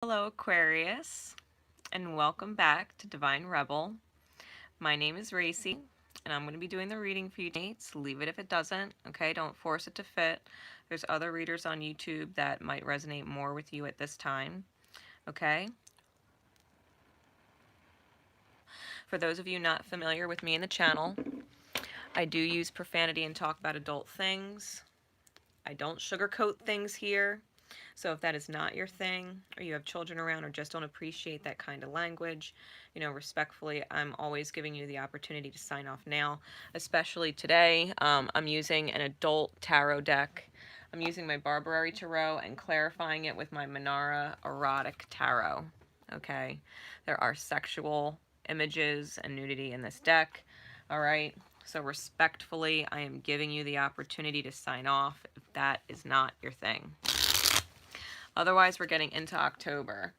Hello, Aquarius, and welcome back to Divine Rebel. My name is Racey, and I'm going to be doing the reading for you tonight. So leave it if it doesn't, okay? Don't force it to fit. There's other readers on YouTube that might resonate more with you at this time, okay? For those of you not familiar with me and the channel, I do use profanity and talk about adult things. I don't sugarcoat things here. So if that is not your thing, or you have children around, or just don't appreciate that kind of language, respectfully, I'm always giving you the opportunity to sign off now. Especially today, I'm using an adult tarot deck. I'm using my Barbary Tarot and clarifying it with my Manara Erotic Tarot. Okay, there are sexual images and nudity in this deck. All right, so respectfully, I am giving you the opportunity to sign off if that is not your thing. Otherwise, we're getting into October.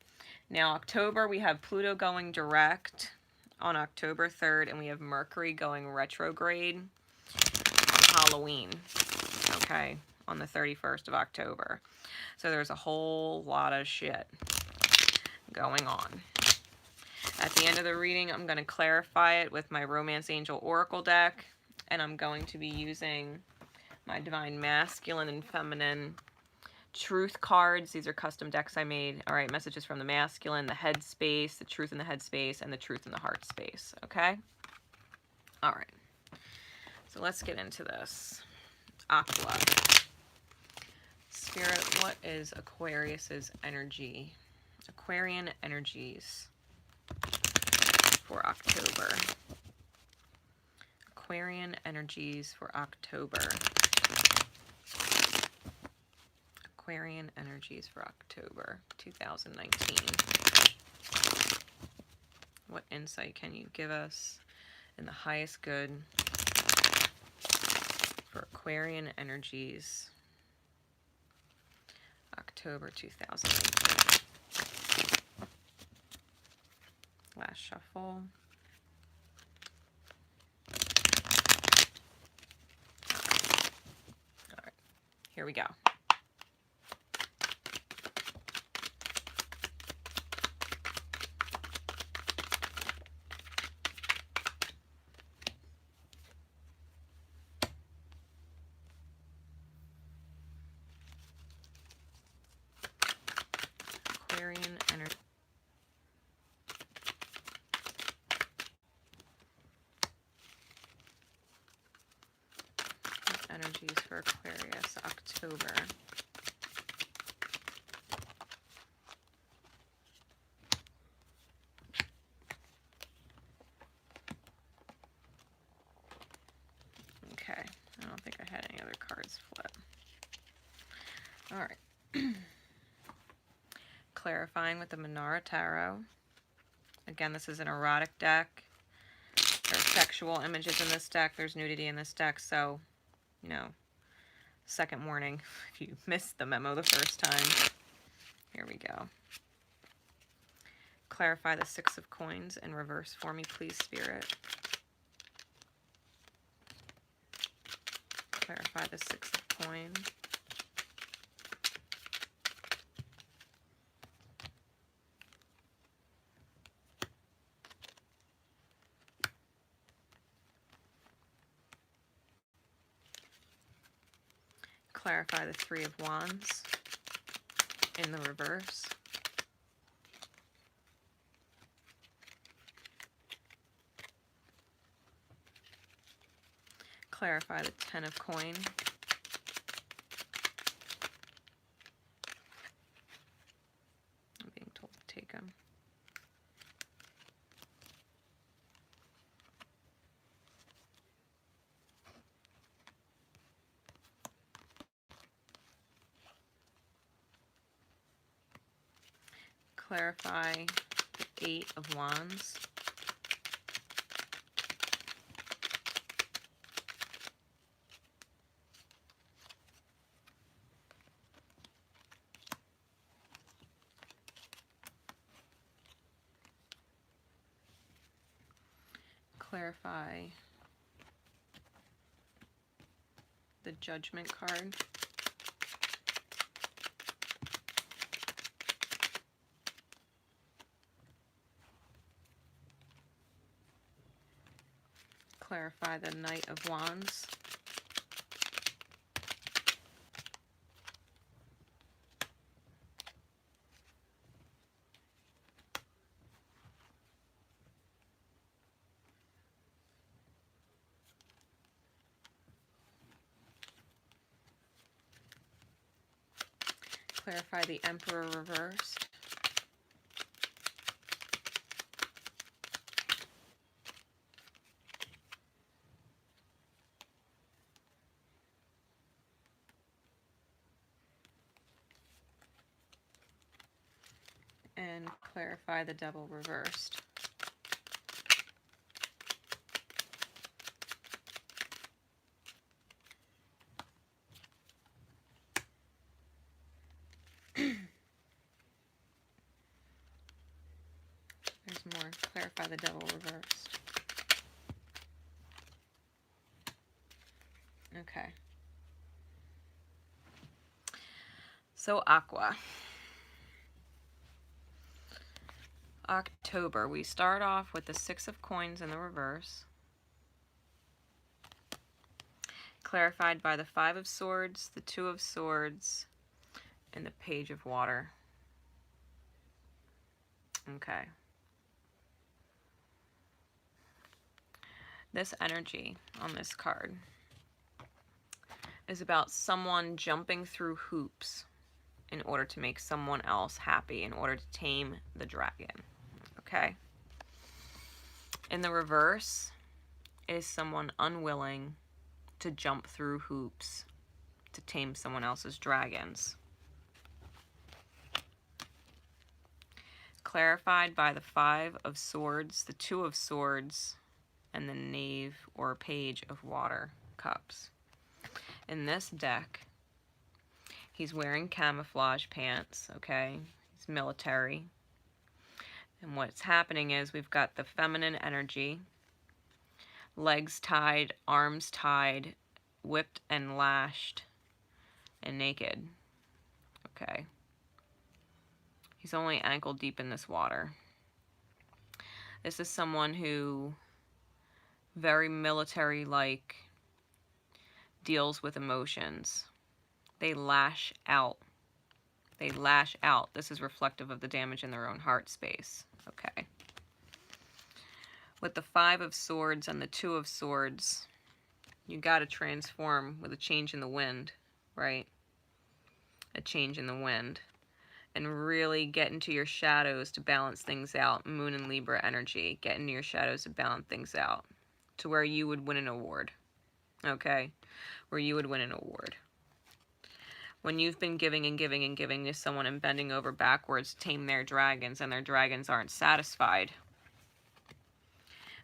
Now, October, we have Pluto going direct on October 3rd, and we have Mercury going retrograde on Halloween, okay, on the 31st of October. So there's a whole lot of shit going on. At the end of the reading, I'm going to clarify it with my Romance Angel Oracle deck, and I'm going to be using my Divine Masculine and Feminine Truth cards. These are custom decks I made. All right, messages from the masculine, the head space, the truth in the head space, and the truth in the heart space. Okay? All right. So let's get into this. Aqua. Spirit, what is Aquarius's energy? Aquarian energies for October. Aquarian energies for October. Aquarian energies for October 2019. What insight can you give us in the highest good for Aquarian energies October 2018? Last shuffle. All right, here we go. Aquarian energy. Energies for Aquarius October. Okay, I don't think I had any other cards flip. All right. Clarifying with the Manara Tarot. Again, this is an erotic deck. There's sexual images in this deck. There's nudity in this deck. So, second warning if you missed the memo the first time. Here we go. Clarify the Six of Coins in reverse for me, please, Spirit. Clarify the Six of Coins. Clarify the Three of Wands in the reverse. Clarify the Ten of Coin. I'm being told to take them. Clarify the Eight of Wands. Clarify the Judgment card. Clarify the Knight of Wands. Clarify the Emperor reversed. And clarify the Devil reversed. There's more. Clarify the Devil reversed. Okay. So Aqua. October. We start off with the Six of Coins in the reverse. Clarified by the Five of Swords, the Two of Swords, and the Page of Water. Okay. This energy on this card is about someone jumping through hoops in order to make someone else happy, in order to tame the dragon. Okay? In the reverse is someone unwilling to jump through hoops to tame someone else's dragons. Clarified by the Five of Swords, the Two of Swords, and the Knave or Page of Water cups. In this deck, he's wearing camouflage pants, okay? He's military. And what's happening is we've got the feminine energy, legs tied, arms tied, whipped and lashed, and naked. Okay. He's only ankle deep in this water. This is someone who very military-like deals with emotions. They lash out. They lash out. This is reflective of the damage in their own heart space. Okay. With the Five of Swords and the Two of Swords, you got to transform with a change in the wind, right? A change in the wind. And really get into your shadows to balance things out. Moon and Libra energy. Get into your shadows to balance things out. To where you would win an award. Okay? Where you would win an award. When you've been giving and giving and giving to someone and bending over backwards to tame their dragons, and their dragons aren't satisfied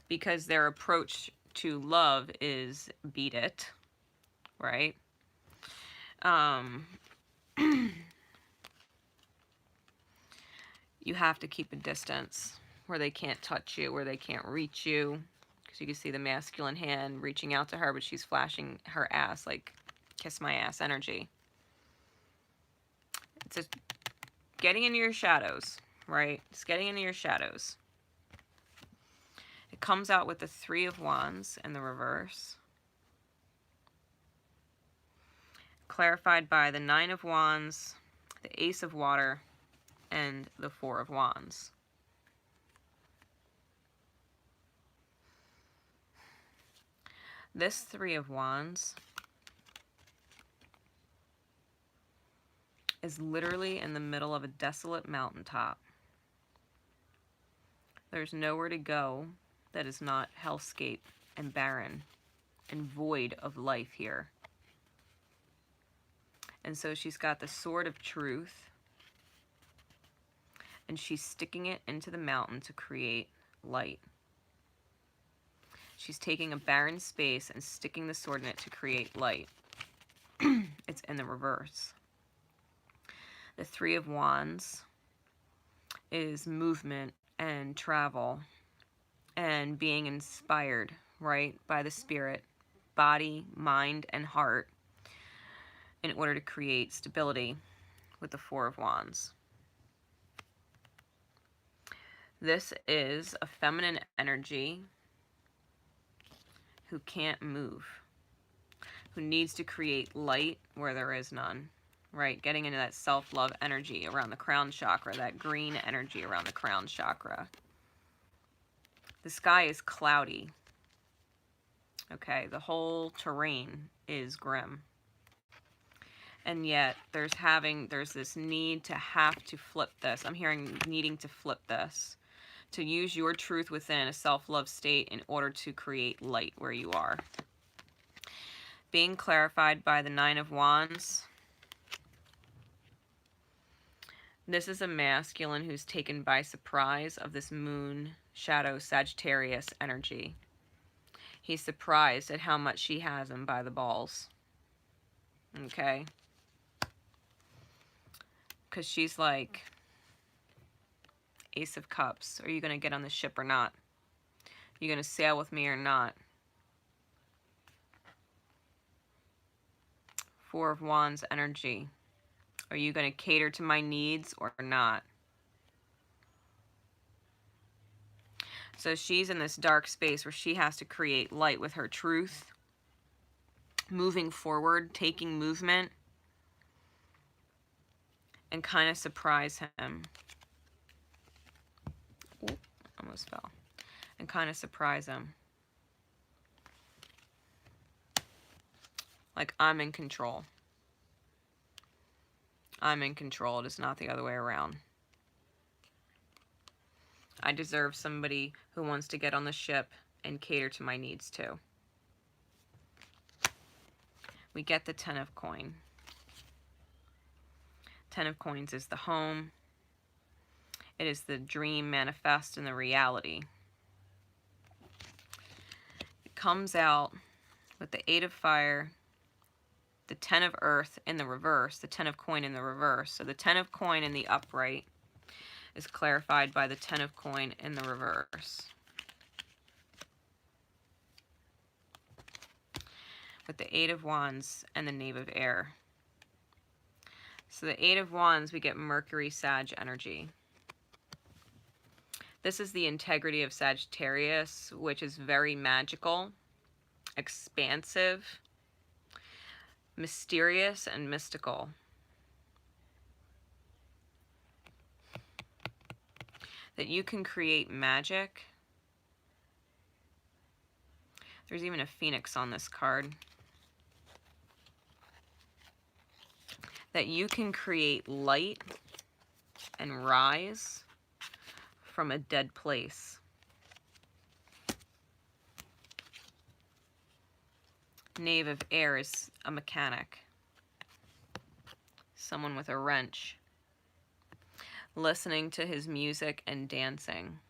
because their approach to love is beat it, right? You have to keep a distance where they can't touch you, where they can't reach you. Because you can see the masculine hand reaching out to her, but she's flashing her ass like kiss my ass energy. It's just getting into your shadows, right? It's getting into your shadows. It comes out with the Three of Wands in the reverse. Clarified by the Nine of Wands, the Ace of Water, and the Four of Wands. This Three of Wands is literally in the middle of a desolate mountaintop. There's nowhere to go that is not hellscape and barren and void of life here. And so she's got the Sword of Truth, and she's sticking it into the mountain to create light. She's taking a barren space and sticking the sword in it to create light. It's in the reverse. The Three of Wands is movement and travel and being inspired, right, by the spirit, body, mind, and heart in order to create stability with the Four of Wands. This is a feminine energy who can't move, who needs to create light where there is none, right? Getting into that self-love energy around the crown chakra, that green energy around the crown chakra. The sky is cloudy. Okay, the whole terrain is grim. And yet there's this need to have to flip this. I'm hearing needing to flip this, to use your truth within a self-love state in order to create light where you are. Being clarified by the Nine of Wands. This is a masculine who's taken by surprise of this moon shadow Sagittarius energy. He's surprised at how much she has him by the balls. Okay? Because she's like, Ace of Cups. Are you going to get on the ship or not? Are you going to sail with me or not? Four of Wands energy. Are you going to cater to my needs or not? So she's in this dark space where she has to create light with her truth, moving forward, taking movement, and kind of surprise him. Ooh, almost fell. And kind of surprise him. Like, I'm in control. I'm in control. It is not the other way around. I deserve somebody who wants to get on the ship and cater to my needs too. We get the Ten of Coins. Ten of Coins is the home. It is the dream manifest in the reality. It comes out with the Eight of Fire, the Ten of Earth in the reverse, the Ten of Coin in the reverse. So the Ten of Coin in the upright is clarified by the Ten of Coin in the reverse. With the Eight of Wands and the Knave of Air. So the Eight of Wands, we get Mercury Sag energy. This is the integrity of Sagittarius, which is very magical, expansive, mysterious, and mystical. That you can create magic. There's even a phoenix on this card. That you can create light and rise from a dead place. Knave of Air is a mechanic. Someone with a wrench. Listening to his music and dancing.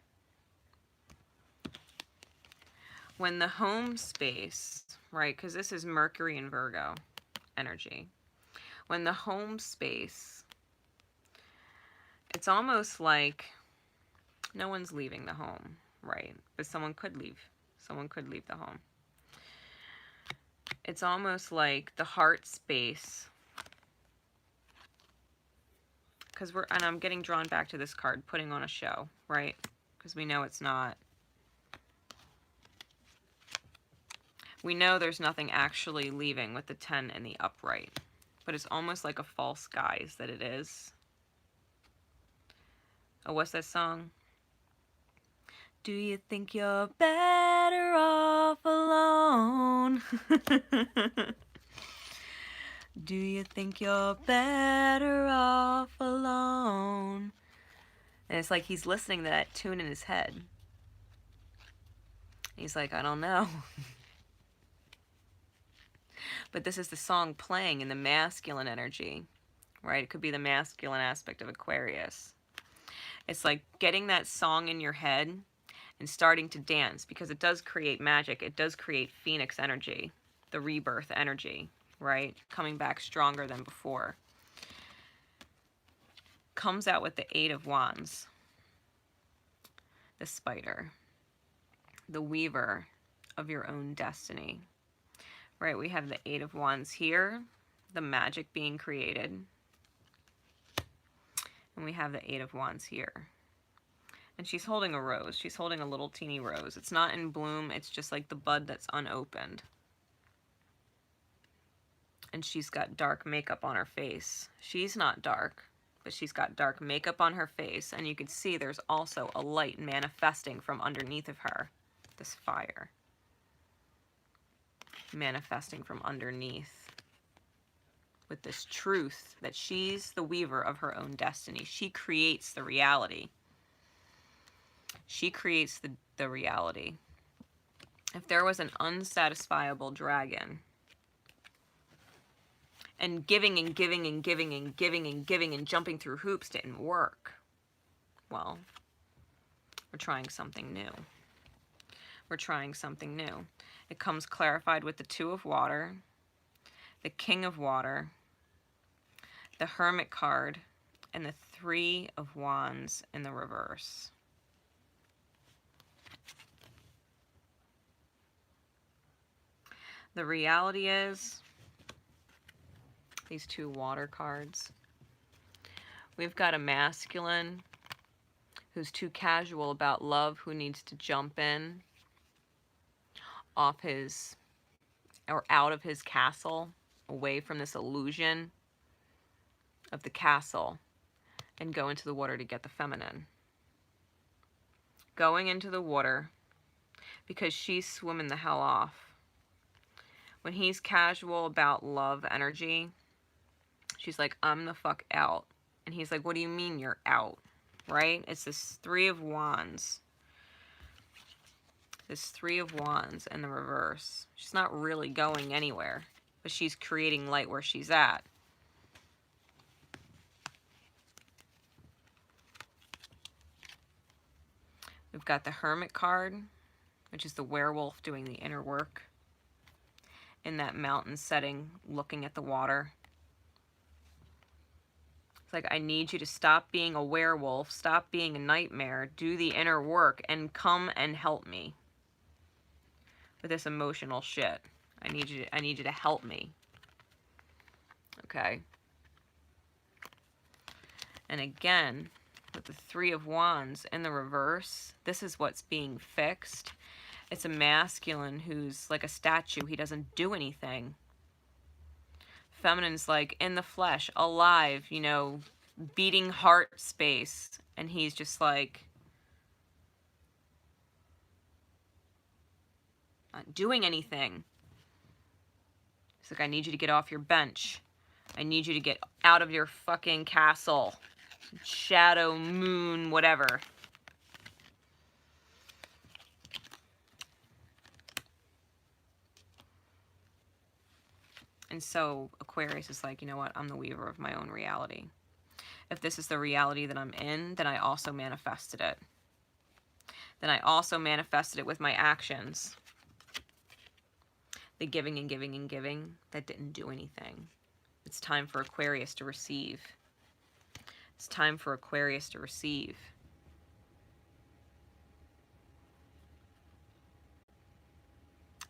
When the home space, right, because this is Mercury and Virgo energy. When the home space, it's almost like no one's leaving the home, right? But someone could leave. Someone could leave the home. It's almost like the heart space. Because and I'm getting drawn back to this card, putting on a show, right? Because we know it's not. We know there's nothing actually leaving with the 10 and the upright. But it's almost like a false guise that it is. Oh, what's that song? Do you think you're better off alone? Do you think you're better off alone? And it's like he's listening to that tune in his head. He's like, I don't know. But this is the song playing in the masculine energy, right? It could be the masculine aspect of Aquarius. It's like getting that song in your head and starting to dance, because it does create magic. It does create phoenix energy, the rebirth energy, right? Coming back stronger than before. Comes out with the Eight of Wands. The spider. The weaver of your own destiny. Right, we have the Eight of Wands here. The magic being created. And we have the Eight of Wands here. And she's holding a rose. She's holding a little teeny rose. It's not in bloom. It's just like the bud that's unopened. And she's got dark makeup on her face. She's not dark, but she's got dark makeup on her face. And you can see there's also a light manifesting from underneath of her. This fire. Manifesting from underneath. With this truth that she's the weaver of her own destiny. She creates the reality. She creates the reality. If there was an unsatisfiable dragon, and giving and giving and giving and giving and giving and jumping through hoops didn't work, well, we're trying something new. We're trying something new. It comes clarified with the Two of Water, the King of Water, the Hermit card, and the Three of Wands in the reverse. The reality is, these two water cards, we've got a masculine who's too casual about love, who needs to jump in off his, or out of his castle, away from this illusion of the castle, and go into the water to get the feminine. Going into the water because she's swimming the hell off. When he's casual about love energy, she's like, I'm the fuck out. And he's like, what do you mean you're out? Right? It's this Three of Wands. This Three of Wands in the reverse. She's not really going anywhere, but she's creating light where she's at. We've got the Hermit card, which is the werewolf doing the inner work in that mountain setting, looking at the water. It's like, I need you to stop being a werewolf, stop being a nightmare, do the inner work, and come and help me with this emotional shit. I need you to help me. Okay? And again, with the Three of Wands in the reverse, this is what's being fixed. It's a masculine who's like a statue. He doesn't do anything. Feminine's like in the flesh, alive, you know, beating heart space. And he's just like not doing anything. It's like, I need you to get off your bench. I need you to get out of your fucking castle. Shadow, moon, whatever. And so Aquarius is like, you know what? I'm the weaver of my own reality. If this is the reality that I'm in, then I also manifested it. Then I also manifested it with my actions. The giving and giving and giving, that didn't do anything. It's time for Aquarius to receive. It's time for Aquarius to receive.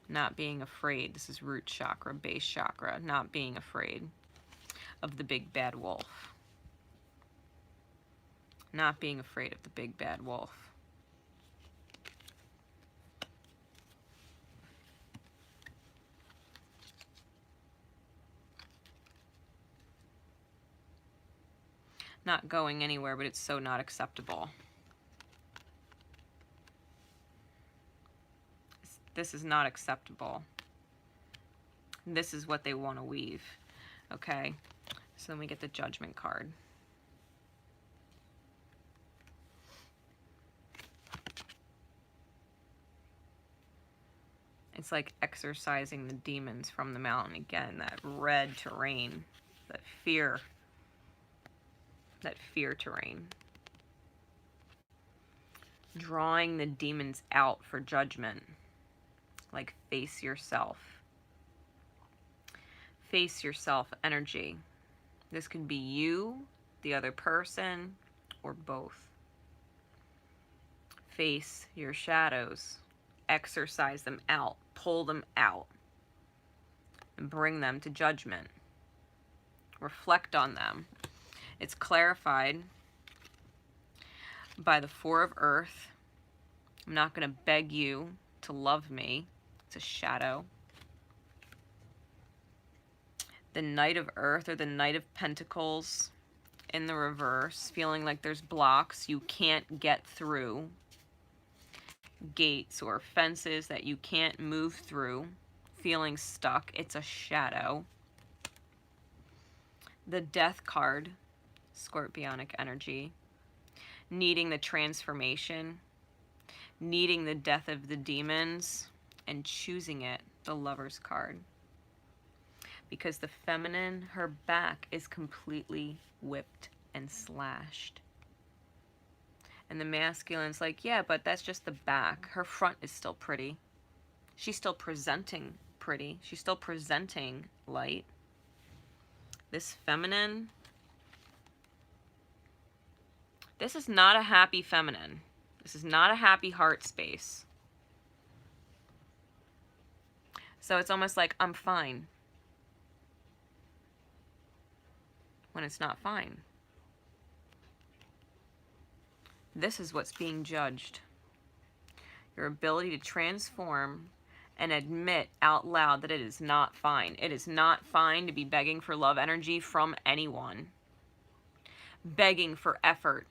Not being afraid. This is root chakra, base chakra. Not being afraid of the big bad wolf. Not being afraid of the big bad wolf. Not going anywhere, but it's so not acceptable. This is not acceptable. This is what they want to weave. Okay, so then we get the Judgment card. It's like exorcising the demons from the mountain. Again, that red terrain, that fear terrain. Drawing the demons out for judgment. Like, face yourself. Face yourself energy. This could be you, the other person, or both. Face your shadows. Exorcise them out. Pull them out. And bring them to judgment. Reflect on them. It's clarified by the Four of Earth. I'm not going to beg you to love me. It's a shadow. The Knight of Earth, or the Knight of Pentacles in the reverse, feeling like there's blocks you can't get through, gates or fences that you can't move through, feeling stuck. It's a shadow. The Death card, Scorpionic energy, needing the transformation, needing the death of the demons, and choosing it, the Lover's card. Because the feminine, her back is completely whipped and slashed. And the masculine's like, yeah, but that's just the back. Her front is still pretty. She's still presenting pretty. She's still presenting light. This feminine, this is not a happy feminine. This is not a happy heart space. So it's almost like, I'm fine, when it's not fine. This is what's being judged. Your ability to transform and admit out loud that it is not fine. It is not fine to be begging for love energy from anyone. Begging for effort.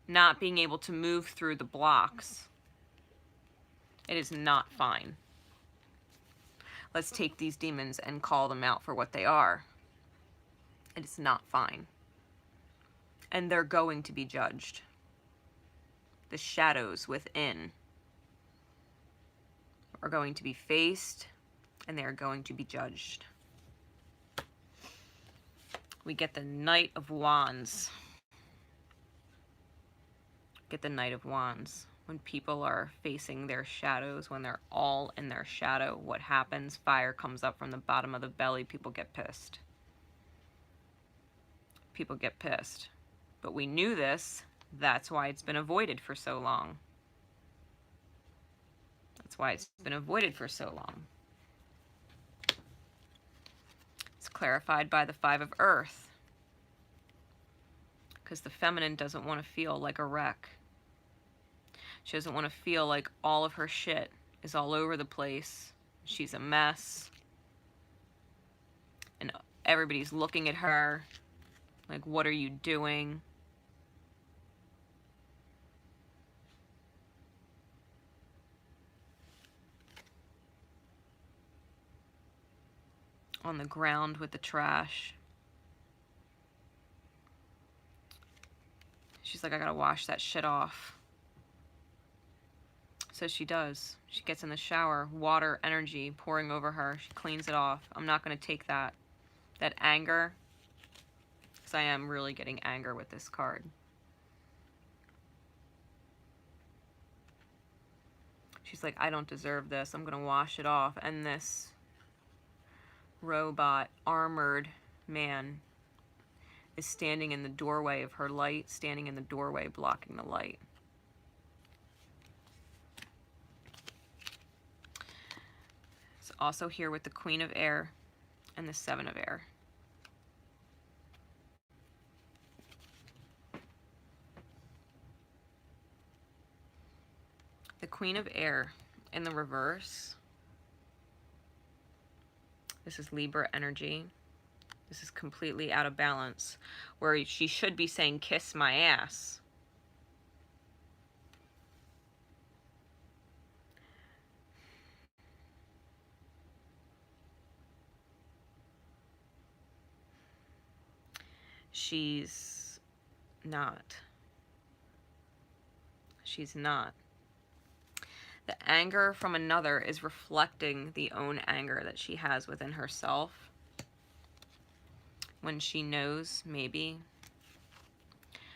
Not being able to move through the blocks. It is not fine. Let's take these demons and call them out for what they are. It is not fine. And they're going to be judged. The shadows within are going to be faced, and they are going to be judged. We get the Knight of Wands. Get the Knight of Wands. When people are facing their shadows, when they're all in their shadow, what happens? Fire comes up from the bottom of the belly. People get pissed. People get pissed. But we knew this. That's why it's been avoided for so long. That's why it's been avoided for so long. It's clarified by the Five of Earth. Because the feminine doesn't want to feel like a wreck. She doesn't want to feel like all of her shit is all over the place. She's a mess. And everybody's looking at her like, what are you doing? On the ground with the trash. She's like, I gotta wash that shit off. So she does. She gets in the shower, water, energy pouring over her. She cleans it off. I'm not gonna take that anger, because I am really getting anger with this card. She's like, I don't deserve this. I'm gonna wash it off. And this robot, armored man is standing in the doorway of her light, standing in the doorway blocking the light. It's also here with the Queen of Air and the Seven of Air. The Queen of Air in the reverse. This is Libra energy. This is completely out of balance, where she should be saying, kiss my ass. She's not. She's not. The anger from another is reflecting the own anger that she has within herself. When she knows, maybe,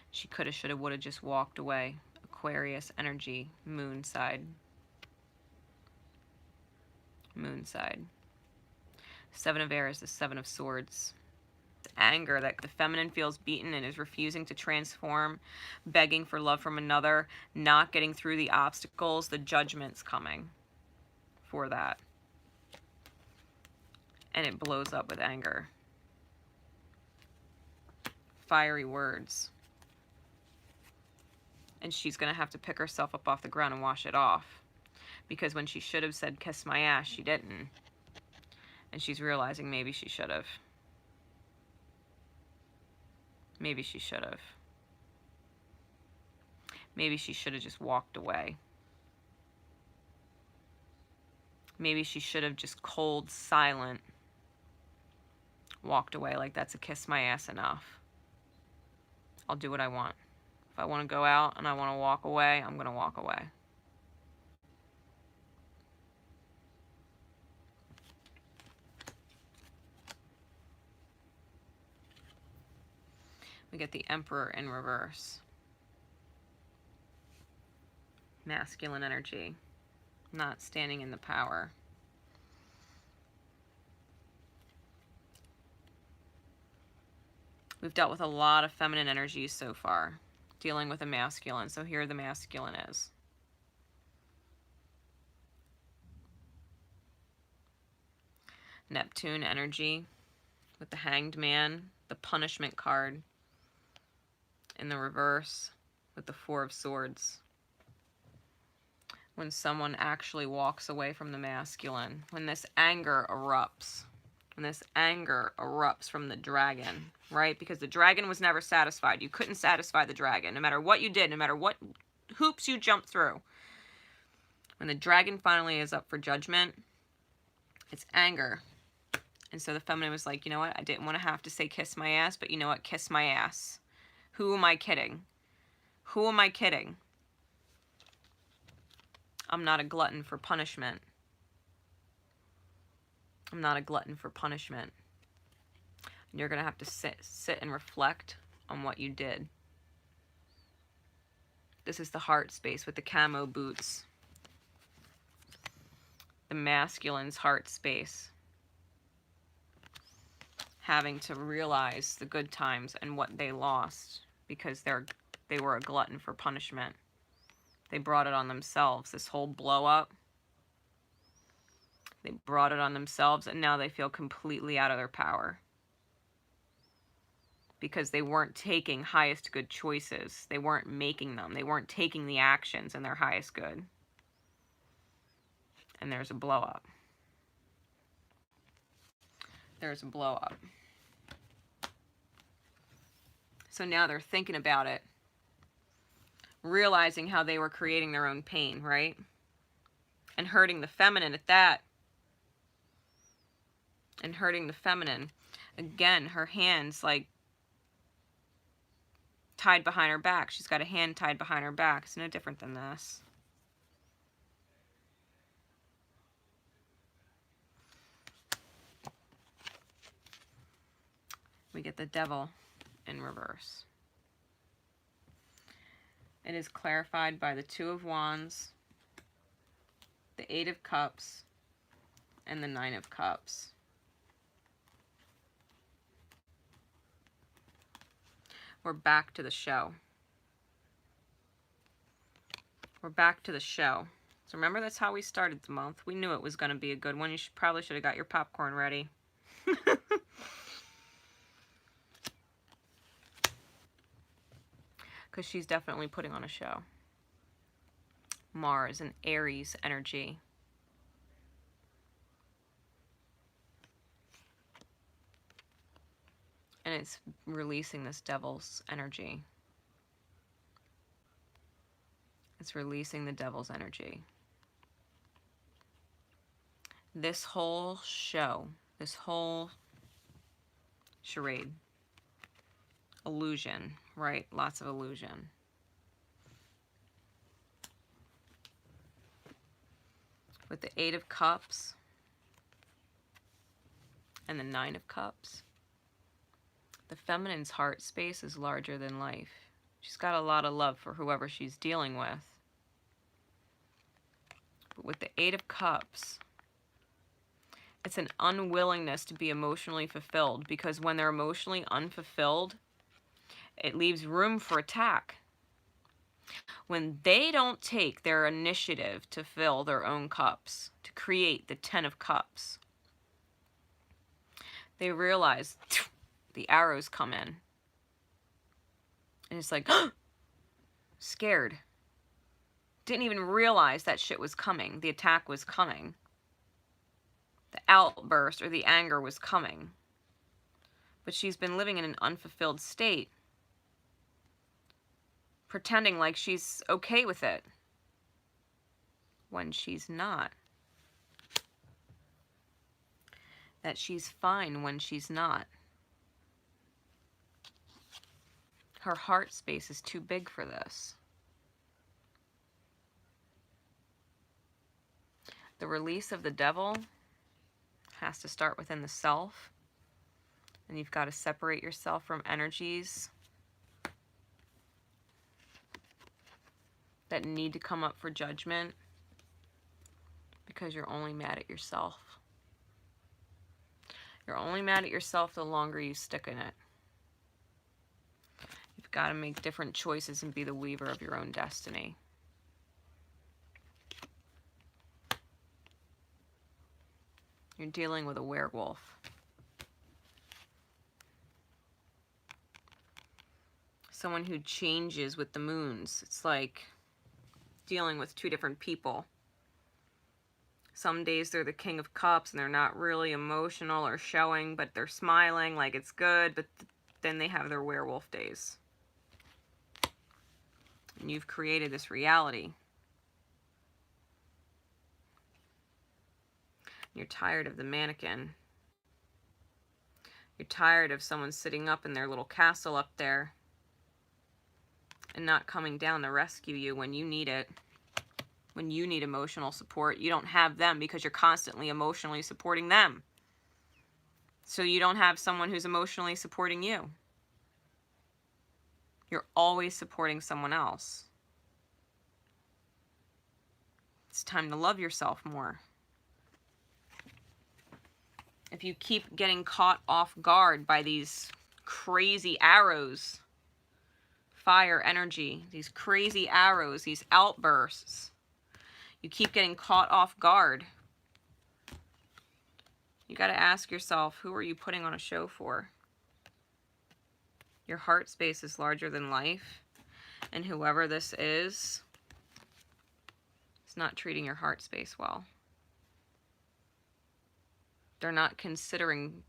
she coulda, shoulda, woulda just walked away. Aquarius energy, moon side. Moon side. Seven of Air is the Seven of Swords. Anger that the feminine feels beaten and is refusing to transform, begging for love from another, not getting through the obstacles, the judgment's coming for that. And it blows up with anger. Fiery words. And she's going to have to pick herself up off the ground and wash it off. Because when she should have said, kiss my ass, she didn't. And she's realizing maybe she should have. Maybe she should have. Maybe she should have just walked away. Maybe she should have just cold, silent, walked away like that's a kiss my ass enough. I'll do what I want. If I want to go out and I want to walk away, I'm going to walk away. We get the Emperor in reverse. Masculine energy. Not standing in the power. We've dealt with a lot of feminine energies so far, dealing with a masculine. So here the masculine is. Neptune energy with the Hanged Man, the Punishment card in the reverse with the Four of Swords. When someone actually walks away from the masculine, when this anger erupts, when this anger erupts from the dragon, right? Because the dragon was never satisfied. You couldn't satisfy the dragon, no matter what you did, no matter what hoops you jumped through. When the dragon finally is up for judgment, it's anger. And so the feminine was like, you know what? I didn't want to have to say kiss my ass, but you know what? Kiss my ass. Who am I kidding? Who am I kidding? I'm not a glutton for punishment. I'm not a glutton for punishment. And you're going to have to sit and reflect on what you did. This is the heart space with the camo boots. The masculine's heart space. Having to realize the good times and what they lost because they were a glutton for punishment. They brought it on themselves, this whole blow up. They brought it on themselves, and now they feel completely out of their power. Because they weren't taking highest good choices. They weren't making them. They weren't taking the actions in their highest good. And there's a blow up. There's a blow up. So now they're thinking about it. Realizing how they were creating their own pain, right? And hurting the feminine at that. And hurting the feminine. Again, her hand's like tied behind her back. She's got a hand tied behind her back. It's no different than this. We get the Devil in reverse. It is clarified by the Two of Wands, the Eight of Cups, and the Nine of Cups. We're back to the show. We're back to the show. So remember, that's how we started the month. We knew it was going to be a good one. You probably should have got your popcorn ready. Because she's definitely putting on a show. Mars and Aries energy. And it's releasing this Devil's energy. It's releasing the Devil's energy. This whole show, this whole charade, illusion, right? Lots of illusion. With the Eight of Cups and the Nine of Cups, the feminine's heart space is larger than life. She's got a lot of love for whoever she's dealing with. But with the Eight of Cups, it's an unwillingness to be emotionally fulfilled, because when they're emotionally unfulfilled, it leaves room for attack. When they don't take their initiative to fill their own cups, to create the Ten of Cups, they realize the arrows come in. And it's like, scared. Didn't even realize that shit was coming. The attack was coming. The outburst or the anger was coming. But she's been living in an unfulfilled state, pretending like she's okay with it, when she's not. That she's fine when she's not. Her heart space is too big for this. The release of the devil has to start within the self. And you've got to separate yourself from energies that need to come up for judgment because you're only mad at yourself. You're only mad at yourself the longer you stick in it. You've got to make different choices and be the weaver of your own destiny. You're dealing with a werewolf. Someone who changes with the moons. It's like dealing with two different people. Some days they're the King of Cups and they're not really emotional or showing, but they're smiling like it's good, but then they have their werewolf days. And you've created this reality. You're tired of the mannequin. You're tired of someone sitting up in their little castle up there and not coming down to rescue you when you need it. When you need emotional support, you don't have them because you're constantly emotionally supporting them. So you don't have someone who's emotionally supporting you. You're always supporting someone else. It's time to love yourself more. If you keep getting caught off guard by these crazy arrows, fire energy, these crazy arrows, these outbursts, you keep getting caught off guard. You got to ask yourself, who are you putting on a show for? Your heart space is larger than life, and whoever this is not treating your heart space well. They're not considering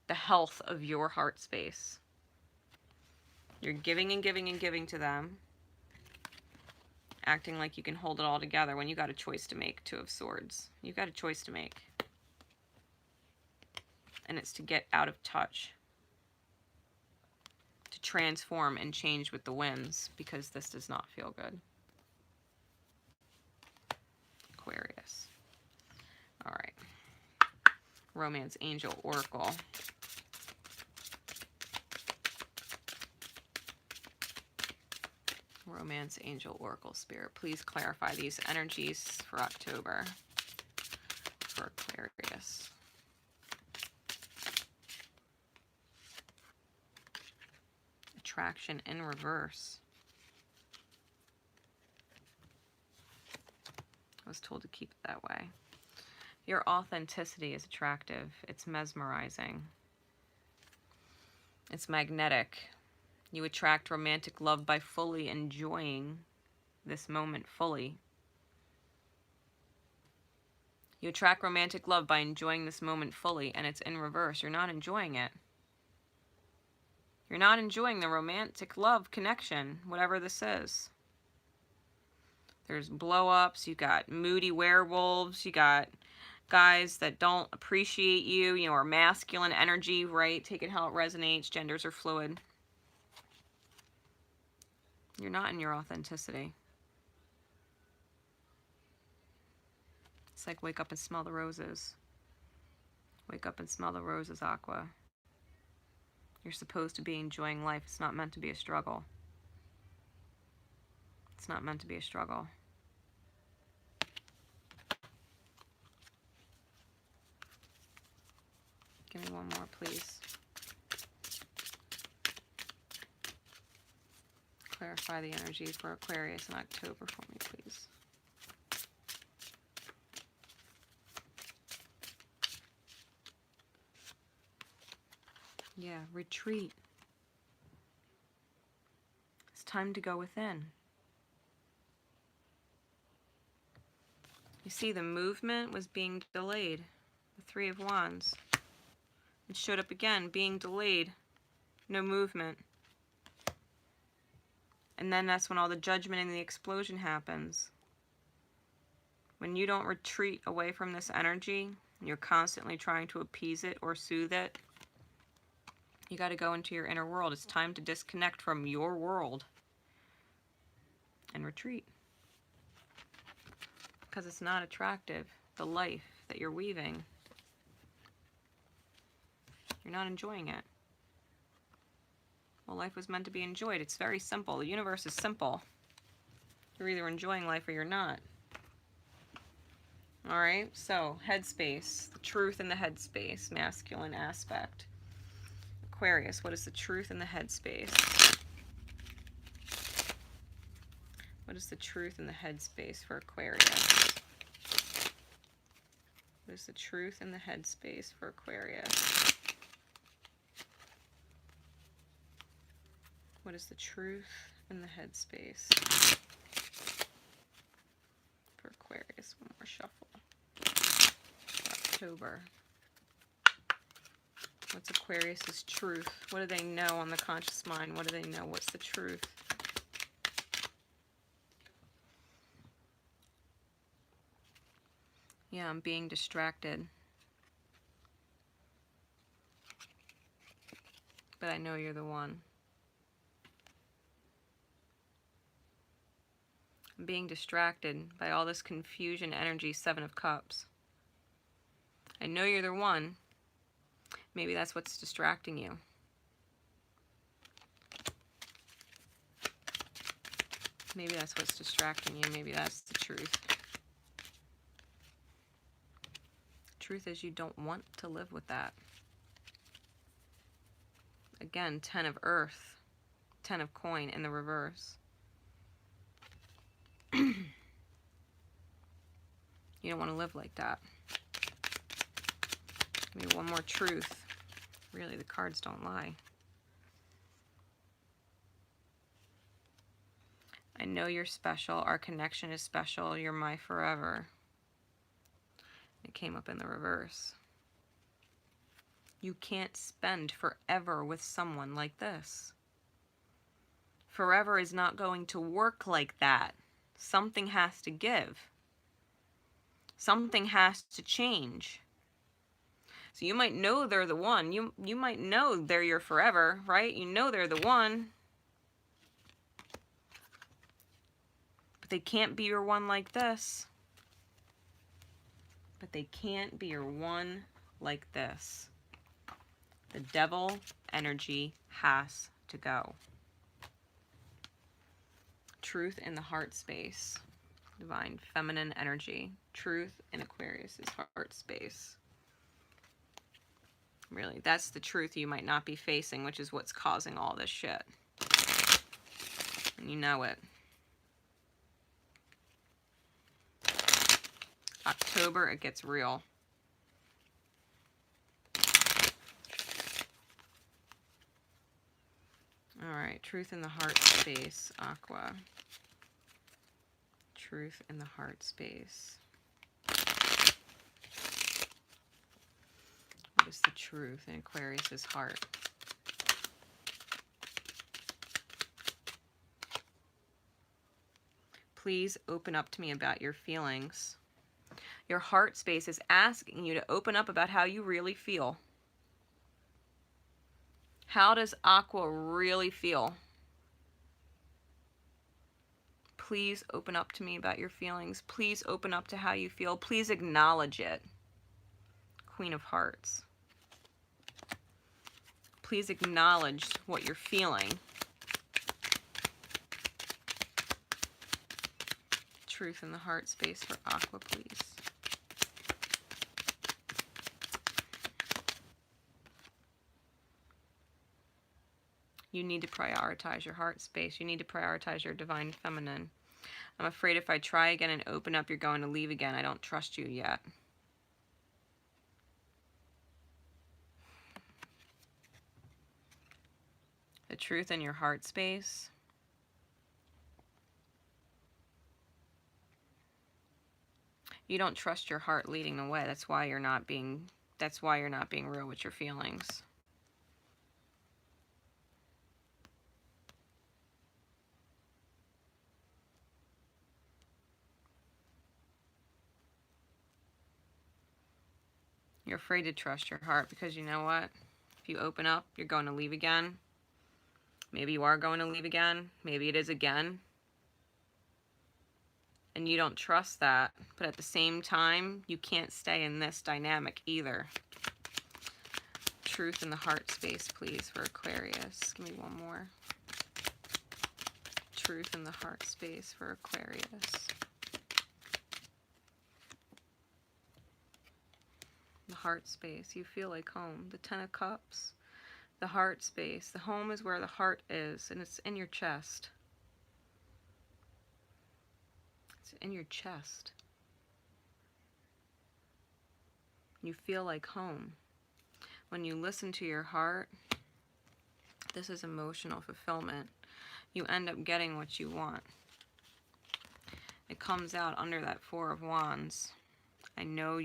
the health of your heart space. You're giving and giving and giving to them, acting like you can hold it all together when you got a choice to make. Two of Swords. You've got a choice to make. And it's to get out of touch. To transform and change with the winds, because this does not feel good. Aquarius. All right. Romance Angel Oracle. Romance Angel Oracle Spirit. Please clarify these energies for October for Aquarius. Attraction in reverse. I was told to keep it that way. Your authenticity is attractive. It's mesmerizing. It's magnetic. You attract romantic love by fully enjoying this moment fully. You attract romantic love by enjoying this moment fully, and it's in reverse. You're not enjoying it. You're not enjoying the romantic love connection, whatever this is. There's blow-ups, you got moody werewolves, you got guys that don't appreciate you, you know, or masculine energy, right? Take it how it resonates. Genders are fluid. You're not in your authenticity. It's like wake up and smell the roses. Wake up and smell the roses, Aqua. You're supposed to be enjoying life. It's not meant to be a struggle. It's not meant to be a struggle. Give me one more, please. Clarify the energy for Aquarius in October for me, please. Yeah, retreat. It's time to go within. You see, the movement was being delayed. The Three of Wands. It showed up again, being delayed. No movement. And then that's when all the judgment and the explosion happens. When you don't retreat away from this energy, you're constantly trying to appease it or soothe it, you got to go into your inner world. It's time to disconnect from your world and retreat. Because it's not attractive, the life that you're weaving. You're not enjoying it. Well, life was meant to be enjoyed. It's very simple. The universe is simple. You're either enjoying life or you're not. All right, so headspace, the truth in the headspace, masculine aspect. Aquarius, what is the truth in the headspace? What is the truth in the headspace for Aquarius? What is the truth in the headspace for Aquarius? What is the truth in the headspace for Aquarius? One more shuffle. October. What's Aquarius's truth? What do they know on the conscious mind? What do they know? What's the truth? Yeah, I'm being distracted. But I know you're the one. I'm being distracted by all this confusion, energy, Seven of Cups. I know you're the one. Maybe that's what's distracting you. Maybe that's what's distracting you. Maybe that's the truth. Truth is you don't want to live with that. Again, 10 of Earth, 10 of Coin in the reverse. You don't want to live like that. Give me one more truth. Really, the cards don't lie. I know you're special. Our connection is special. You're my forever. It came up in the reverse. You can't spend forever with someone like this. Forever is not going to work like that. Something has to give. Something has to change. So you might know they're the one. You might know they're your forever, right? You know they're the one. But they can't be your one like this. But they can't be your one like this. The devil energy has to go. Truth in the heart space. Divine feminine energy. Truth in Aquarius's heart space. Really, that's the truth you might not be facing, which is what's causing all this shit. And you know it. October, it gets real. Alright, truth in the heart space, Aqua. Truth in the heart space. What is the truth in Aquarius's heart? Please open up to me about your feelings. Your heart space is asking you to open up about how you really feel. How does Aqua really feel? Please open up to me about your feelings. Please open up to how you feel. Please acknowledge it. Queen of Hearts. Please acknowledge what you're feeling. Truth in the heart space for Aqua, please. You need to prioritize your heart space. You need to prioritize your divine feminine. I'm afraid if I try again and open up, you're going to leave again. I don't trust you yet. The truth in your heart space. You don't trust your heart leading the way. That's why you're not being real with your feelings. You're afraid to trust your heart because you know what? If you open up, you're going to leave again. Maybe you are going to leave again. Maybe it is again. And you don't trust that. But at the same time, you can't stay in this dynamic either. Truth in the heart space, please, for Aquarius. Give me one more. Truth in the heart space for Aquarius. The heart space. You feel like home. The Ten of Cups. The heart space. The home is where the heart is, and it's in your chest. It's in your chest. You feel like home. When you listen to your heart, this is emotional fulfillment. You end up getting what you want. It comes out under that Four of Wands. I know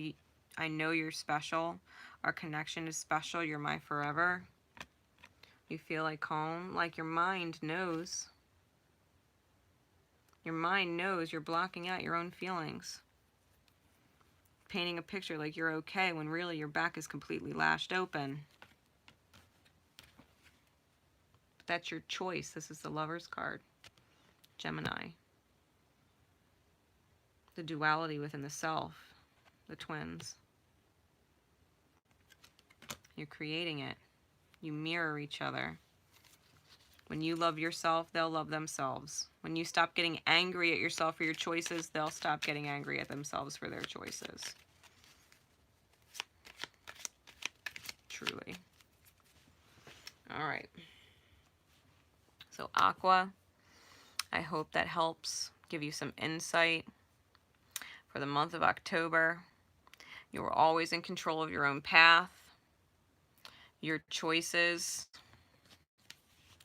you're special. Our connection is special. You're my forever. You feel like home, like your mind knows. Your mind knows you're blocking out your own feelings. Painting a picture like you're okay when really your back is completely lashed open. But that's your choice. This is the Lover's card. Gemini. The duality within the self. The twins. You're creating it. You mirror each other. When you love yourself, they'll love themselves. When you stop getting angry at yourself for your choices, they'll stop getting angry at themselves for their choices. Truly. All right. So Aqua, I hope that helps give you some insight for the month of October. You are always in control of your own path. Your choices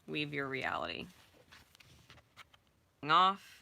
weave your reality. Off.